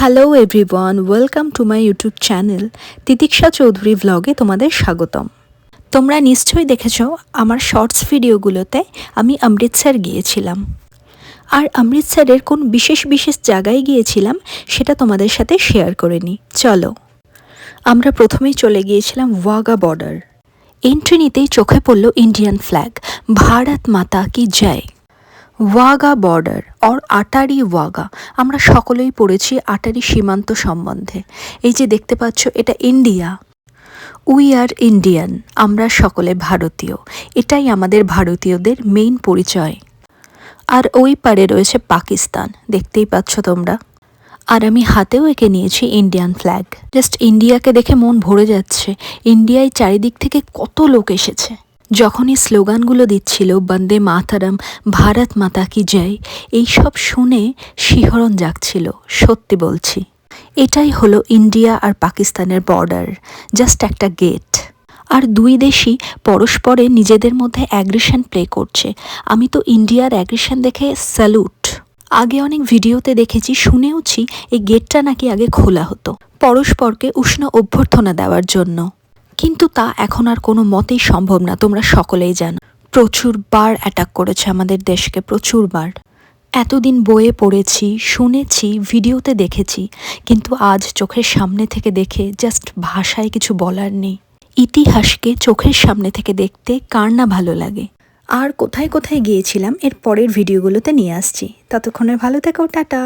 Hello everyone, welcome to my YouTube channel Titiksha Chowdhury ভ্লগে তোমাদের স্বাগতম। তোমরা নিশ্চয়ই দেখেছো আমার শর্টস ভিডিওগুলোতে আমি অমৃতসর গিয়েছিলাম। আর অমৃতসরের কোন বিশেষ বিশেষ জায়গায় গিয়েছিলাম সেটা তোমাদের সাথে শেয়ার করে নিই। চলো, আমরা প্রথমেই চলে গিয়েছিলাম ওয়াঘা বর্ডার। এন্ট্রি নিতেই চোখে পড়ল ইন্ডিয়ান ফ্ল্যাগ, ভারত মাতা কি জয়। ওয়াঘা বর্ডার অর আটারি ওয়াঘা, আমরা সকলেই পড়েছি আটারি সীমান্ত সম্বন্ধে। এই যে দেখতে পাচ্ছ, এটা ইন্ডিয়া। উই আর ইন্ডিয়ান, আমরা সকলে ভারতীয়। এটাই আমাদের ভারতীয়দের মেইন পরিচয়। আর ওই পারে রয়েছে পাকিস্তান, দেখতেই পাচ্ছ তোমরা। আর আমি হাতেও এঁকে নিয়েছি ইন্ডিয়ান ফ্ল্যাগ। জাস্ট ইন্ডিয়াকে দেখে মন ভরে যাচ্ছে। ইন্ডিয়ায় চারিদিক থেকে কত লোক এসেছে। যখনই স্লোগানগুলো দিচ্ছিল বন্দে মাতারম, ভারত মাতা কি জয়, এইসব শুনে শিহরণ জাগছিল, সত্যি বলছি। এটাই হলো ইন্ডিয়া আর পাকিস্তানের বর্ডার, জাস্ট একটা গেট। আর দুই দেশই পরস্পরে নিজেদের মধ্যে অ্যাগ্রেশন প্লে করছে। আমি তো ইন্ডিয়ার অ্যাগ্রেশন দেখে স্যালুট। আগে অনেক ভিডিওতে দেখেছি, শুনেওছি এই গেটটা নাকি আগে খোলা হতো পরস্পরকে উষ্ণ অভ্যর্থনা দেওয়ার জন্য, কিন্তু তা এখন আর কোনো মতেই সম্ভব না। তোমরা সকলেই জানো প্রচুর বার অ্যাটাক করেছে আমাদের দেশকে, প্রচুর বার। এতদিন বইয়ে পড়েছি, শুনেছি, ভিডিওতে দেখেছি, কিন্তু আজ চোখের সামনে থেকে দেখে জাস্ট ভাষায় কিছু বলার নেই। ইতিহাসকে চোখের সামনে থেকে দেখতে কার না ভালো লাগে। আর কোথায় কোথায় গিয়েছিলাম এর পরের ভিডিওগুলোতে নিয়ে আসছি। ততক্ষণে ভালো থেকো, টাটা।